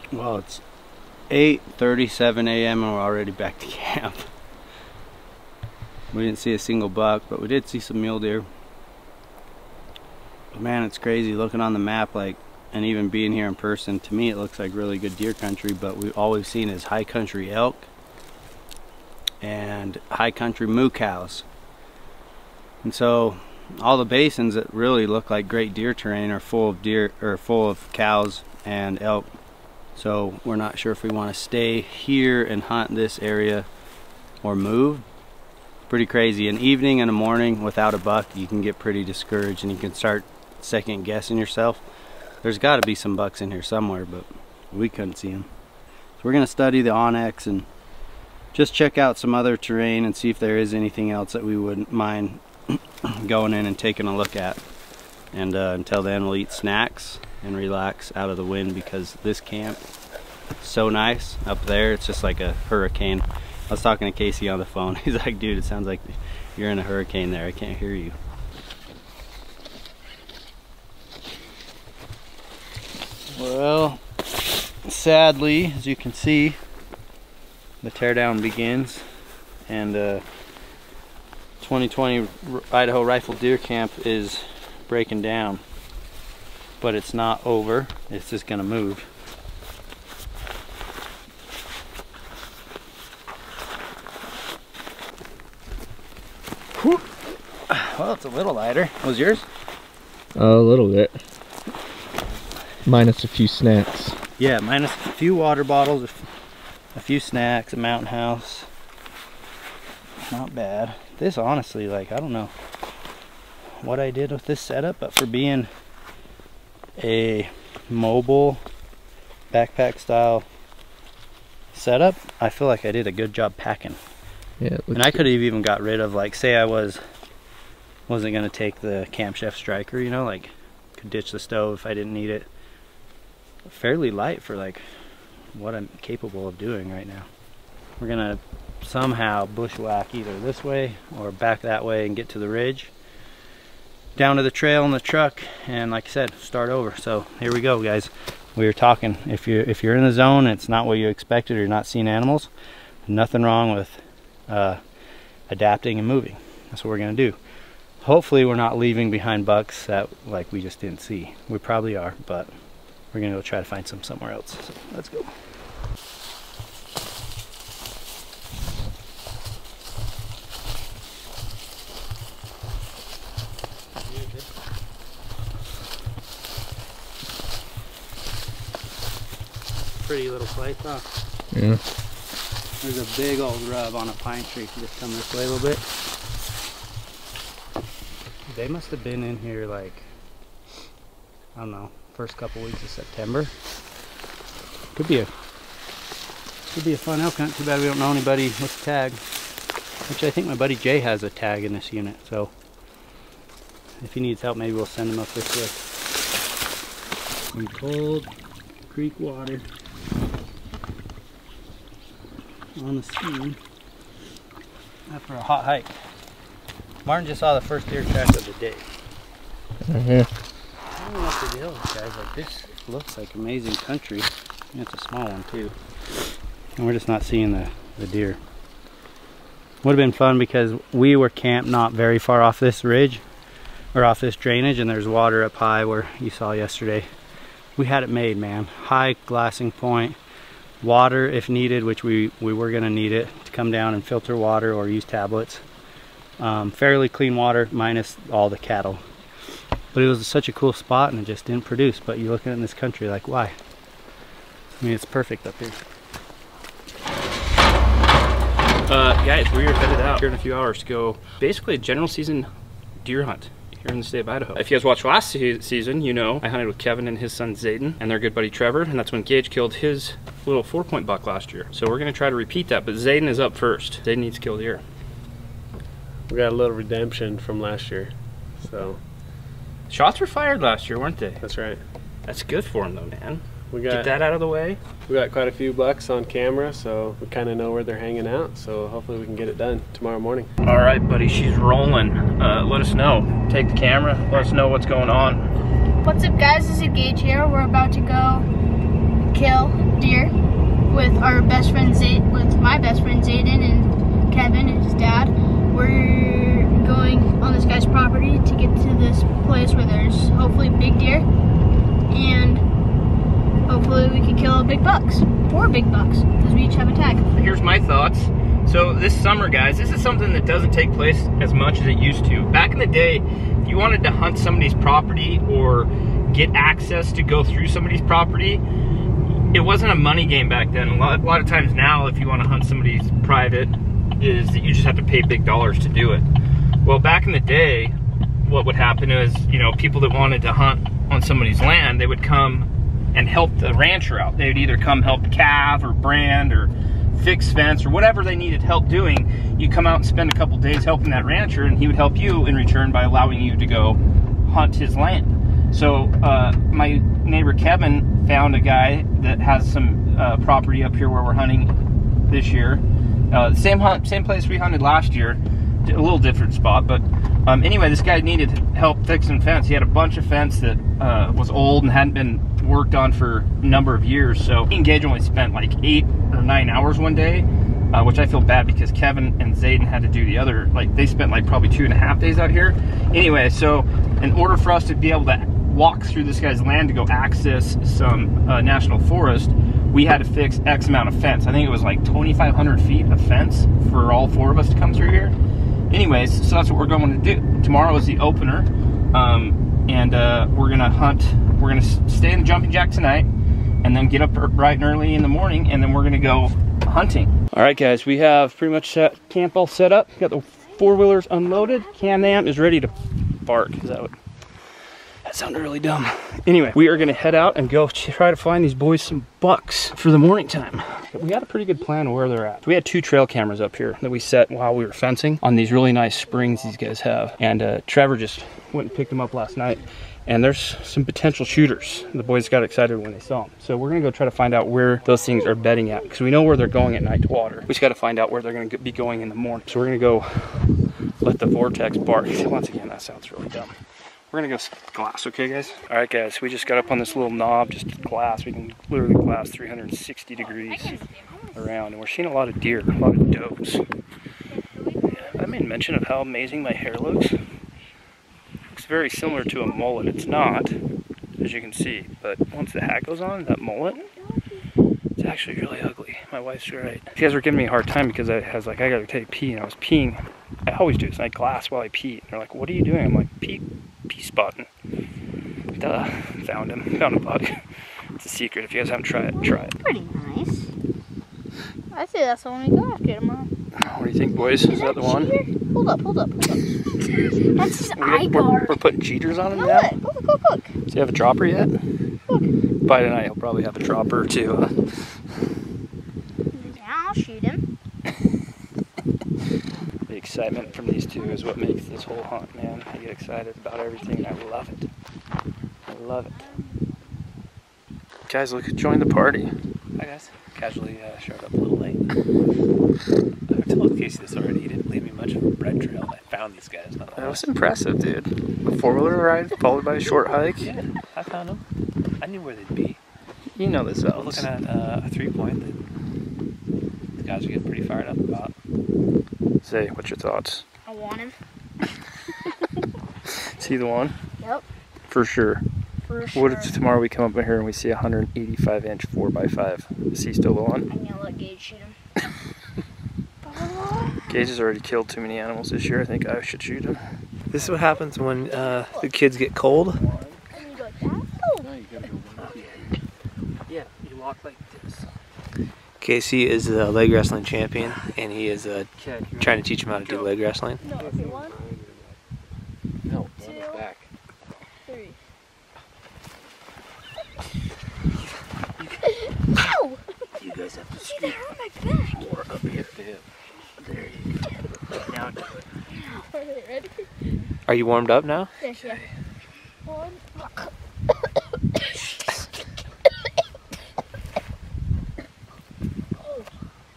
Well, it's 8:37 a.m. and we're already back to camp. We didn't see a single buck, but we did see some mule deer. Man, it's crazy looking on the map, like, and even being here in person. To me, it looks like really good deer country, but all we've seen is high country elk and high country moo cows. And so all the basins that really look like great deer terrain are full of deer, or full of cows and elk. So we're not sure if we want to stay here and hunt this area or move. Pretty crazy. An evening and a morning without a buck, you can get pretty discouraged and you can start second guessing yourself. There's got to be some bucks in here somewhere, but we couldn't see them. So we're going to study the OnX and just check out some other terrain and see if there is anything else that we wouldn't mind going in and taking a look at. And until then, we'll eat snacks and relax out of the wind, because this camp is so nice. Up there, it's just like a hurricane. I was talking to Casey on the phone. He's like, dude, it sounds like you're in a hurricane there. I can't hear you. Well, sadly, as you can see, the teardown begins, and 2020 Idaho Rifle Deer Camp is breaking down. But it's not over, it's just gonna move. Whew. Well, it's a little lighter. Was yours? A little bit. Minus a few snacks. Yeah, minus a few water bottles, a few snacks, a mountain house. Not bad. This honestly, like, I don't know what I did with this setup, but for being a mobile backpack style setup, I feel like I did a good job packing. Yeah, and I could have even got rid of, like, say I wasn't gonna take the Camp Chef striker, you know, like, could ditch the stove if I didn't need it. Fairly light for like what I'm capable of doing right now. We're gonna somehow bushwhack either this way or back that way and get to the ridge, down to the trail in the truck, and like I said, start over. So here we go, guys. We were talking, if you're in the zone, it's not what you expected, or you're not seeing animals, nothing wrong with adapting and moving. That's what we're gonna do. Hopefully we're not leaving behind bucks that, like, we just didn't see. We probably are, but we're gonna go try to find some somewhere else. So let's go. Pretty little place, huh? Yeah. There's a big old rub on a pine tree. Just come this way a little bit. They must have been in here, like, I don't know, first couple weeks of September. Could be a fun elk hunt. Too bad we don't know anybody with a tag. Which I think my buddy Jay has a tag in this unit, so if he needs help, maybe we'll send him up this way. Some cold creek water on the scene after a hot hike. Martin just saw the first deer track of the day. I don't know what the deal is, guys. Like, this looks like amazing country. And it's a small one too. And we're just not seeing the deer. Would have been fun because we were camped not very far off this ridge or off this drainage, and there's water up high where you saw yesterday. We had it made, man. High glassing point, water if needed, which we were gonna need it to come down and filter water or use tablets. Fairly clean water minus all the cattle. But it was such a cool spot and it just didn't produce. But you look at it in this country, like, why? I mean, it's perfect up here. Guys, we are headed out here in a few hours to go basically a general season deer hunt here in the state of Idaho. If you guys watched last season, you know I hunted with Kevin and his son Zayden and their good buddy Trevor, and that's when Gage killed his little 4-point buck last year. So we're gonna try to repeat that, but Zayden is up first. Zayden needs to kill deer. We got a little redemption from last year, so. Shots were fired last year, weren't they? That's right. That's good for him though, man. Get that out of the way. We got quite a few bucks on camera, so we kind of know where they're hanging out, so hopefully we can get it done tomorrow morning. All right, buddy, she's rolling. Let us know. Take the camera, let us know what's going on. What's up, guys? This is Gage here. We're about to go kill deer with our best friend with my best friend Zayden and Kevin and his dad. We're going on this guy's property to get to this place where there's hopefully big deer, and hopefully we can kill big bucks, 4 big bucks, because we each have a tag. Here's my thoughts. So this summer, guys, this is something that doesn't take place as much as it used to. Back in the day, if you wanted to hunt somebody's property or get access to go through somebody's property, it wasn't a money game back then. A lot of times now, if you want to hunt somebody's private, is that you just have to pay big dollars to do it. Well, back in the day, what would happen is, you know, people that wanted to hunt on somebody's land, they would come and help the rancher out. They would either come help calve or brand or fix fence or whatever they needed help doing. You come out and spend a couple days helping that rancher, and he would help you in return by allowing you to go hunt his land. So my neighbor Kevin found a guy that has some property up here where we're hunting this year. Same place we hunted last year, a little different spot, but anyway, this guy needed help fixing fence. He had a bunch of fence that was old and hadn't been worked on for a number of years. So he and Gage only spent like 8 or 9 hours one day, which I feel bad because Kevin and Zayden had to do the other, like they spent like probably 2.5 days out here. Anyway, so in order for us to be able to walk through this guy's land to go access some national forest, we had to fix X amount of fence. I think it was like 2,500 feet of fence for all 4 of us to come through here. Anyways, so that's what we're going to do. Tomorrow is the opener, and we're gonna hunt. We're gonna stay in the jumping jack tonight, and then get up bright and early in the morning, and then we're gonna go hunting. All right, guys, we have pretty much camp all set up. Got the 4-wheelers unloaded. Can-Am is ready to bark. That sounded really dumb. Anyway, we are gonna head out and go try to find these boys some bucks for the morning time. We got a pretty good plan of where they're at. We had 2 trail cameras up here that we set while we were fencing on these really nice springs these guys have. And Trevor just went and picked them up last night. And there's some potential shooters. The boys got excited when they saw them. So we're gonna go try to find out where those things are bedding at, because we know where they're going at night to water. We just gotta find out where they're gonna be going in the morning. So we're gonna go let the vortex bark. Once again, that sounds really dumb. We're gonna go glass, okay guys? All right guys, we just got up on this little knob, just glass. We can literally glass 360 degrees around, and we're seeing a lot of deer, a lot of does. Yeah, I made mention of how amazing my hair looks. Looks very similar to a mullet. It's not, as you can see, but once the hat goes on, that mullet, it's actually really ugly. My wife's right. You guys were giving me a hard time because I was like, I gotta take a pee, and I was peeing. I always do this, and I glass while I pee. And they're like, what are you doing? I'm like, pee spotting. Duh, found him, found a bug. It's a secret. If you guys haven't tried it, try it. Pretty nice. I say that's the one we go after tomorrow. What do you think, boys? Is that the one? Hold up. That's his eye guard. We're putting cheaters on him No, now? look. Does he have a dropper yet? Look. By tonight, he'll probably have a dropper too. Yeah, I'll shoot him. excitement from these two is what makes this whole hunt, man. I get excited about everything. I love it. I love it. Guys, look, join the party. Hi guys. Casually showed up a little late. I told Casey this already. He didn't leave me much of a bread trail, and I found these guys. That was impressive, dude. A 4-wheeler ride followed by a short hike. Yeah, I found them. I knew where they'd be. You know the I'm zones. looking at a 3-point that the guys are getting pretty fired up about. Zay, what's your thoughts? I want him. See the one? Yep. For sure. For sure. What if tomorrow we come up in here and we see a 185-inch 4x5? Is he still the one? I'm gonna let Gage shoot him. Gage has already killed too many animals this year. I think I should shoot him. This is what happens when the kids get cold. And you go, Dad? Yeah, you walk like this. Casey is a leg wrestling champion, and he is trying to teach him how to do leg wrestling. No, if you want. No, 2, back. 3. Ow! You guys have to See, that hurt my back. more up here. There you go. Now do it. Are they ready? Are you warmed up now? Yes, yeah. 1.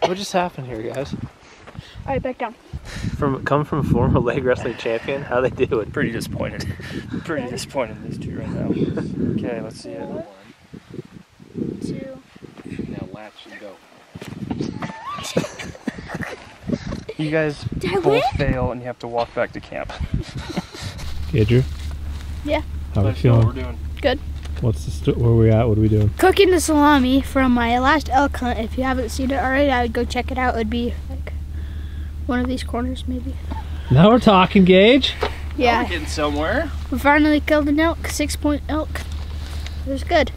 What just happened here, guys? Alright, back down. Come from a former leg wrestling champion, how they doing? Pretty disappointed. Pretty disappointed in these two right now. Okay, let's see it. 1, 2. Now latch and go. You guys Did I both win? fail and you have to walk back to camp. Gage, Yeah. how we Let's see what we're feeling? doing. Good. What's the where we at? What are we doing? Cooking the salami from my last elk hunt. If you haven't seen it already, I would go check it out. It would be like one of these corners, maybe. Now we're talking, Gage. Yeah. Getting somewhere. We finally killed an elk, 6-point elk. It was good.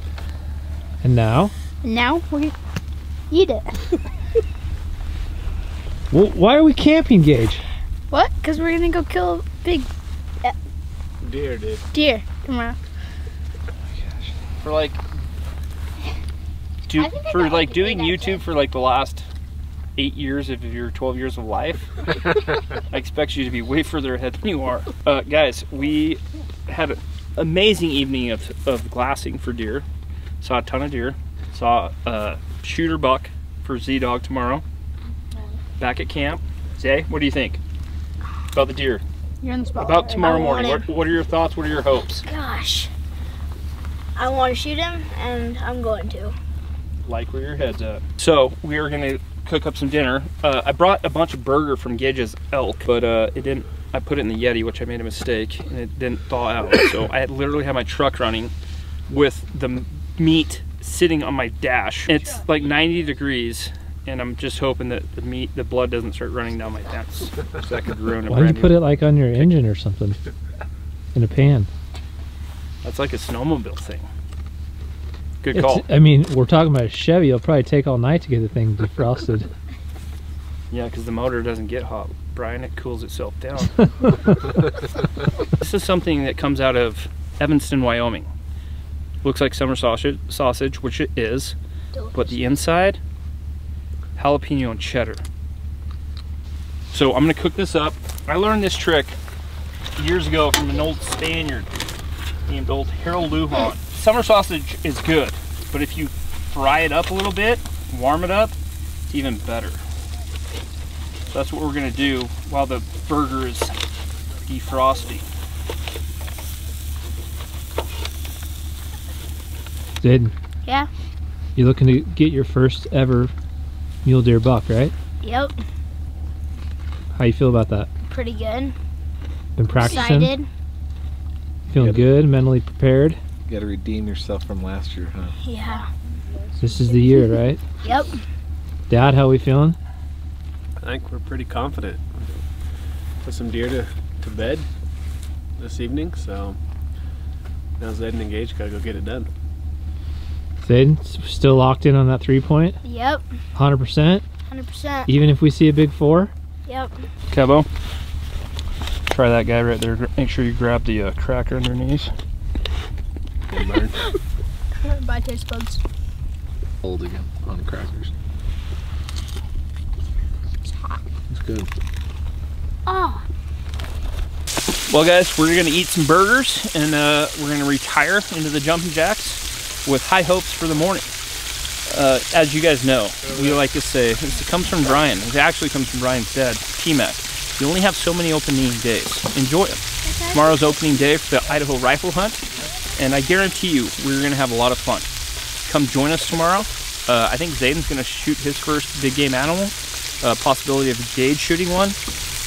And now? And now we eat it. Well, why are we camping, Gage? What? Because we're gonna go kill a big Deer, dude. deer tomorrow. For like, I think I got like an doing 8 YouTube for like the last 8 years of your 12 years of life, I expect you to be way further ahead than you are. Guys, we had an amazing evening of glassing for deer. Saw a ton of deer. Saw a shooter buck for ZDawg tomorrow. Back at camp. Zay, what do you think about the deer? You're on the spot. About tomorrow I want morning, him. what are your thoughts? What are your hopes? Gosh. I want to shoot him, and I'm going to. Like where your head's at. So we are gonna cook up some dinner. I brought a bunch of burger from Gage's elk, but it didn't. I put it in the YETI, which I made a mistake, and it didn't thaw out. So I literally had my truck running with the meat sitting on my dash. It's like 90 degrees, and I'm just hoping that the blood doesn't start running down my dents. So that could ruin it. Why don't you put it like on your engine or something? In a pan. That's like a snowmobile thing. Good call. I mean, we're talking about a Chevy. It'll probably take all night to get the thing defrosted. Yeah, because the motor doesn't get hot, Brian. It cools itself down. This is something that comes out of Evanston, Wyoming. Looks like summer sausage, which it is. Delicious. But the inside, jalapeno and cheddar. So I'm gonna cook this up. I learned this trick years ago from an old Spaniard named old Harold Lujan. Summer sausage is good, but if you fry it up a little bit, warm it up, it's even better. So that's what we're gonna do while the burger is defrosting. Zayden, Yeah. you're looking to get your first ever mule deer buck, right? Yep. How you feel about that? Pretty good. Been practicing? Excited. Feeling good? Mentally prepared? You gotta redeem yourself from last year, huh? Yeah. This is the year, right? Yep. Dad, how we feeling? I think we're pretty confident. Put some deer to bed this evening, so now Zed and Gage gotta go get it done. Zayden, still locked in on that 3-point? Yep. 100%? 100%. Even if we see a big 4? Yep. Kevo, try that guy right there. Make sure you grab the cracker underneath. Bye, taste buds. Old again on crackers. It's hot. It's good. Oh. Well guys, we're gonna eat some burgers and we're gonna retire into the jumping jacks with high hopes for the morning. As you guys know, we like to say, it comes from Brian. It actually comes from Brian's dad, T-Mac. You only have so many opening days. Enjoy them. Tomorrow's opening day for the Idaho rifle hunt, and I guarantee you we're gonna have a lot of fun. Come join us tomorrow. I think Zayden's gonna shoot his first big game animal. Possibility of Gage shooting one.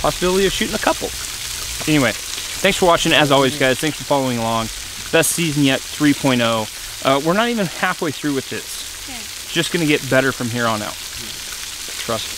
Possibility of shooting a couple. Anyway, thanks for watching as always guys. Thanks for following along. Best season yet 3.0. We're not even halfway through with this. It's just gonna get better from here on out. Trust me.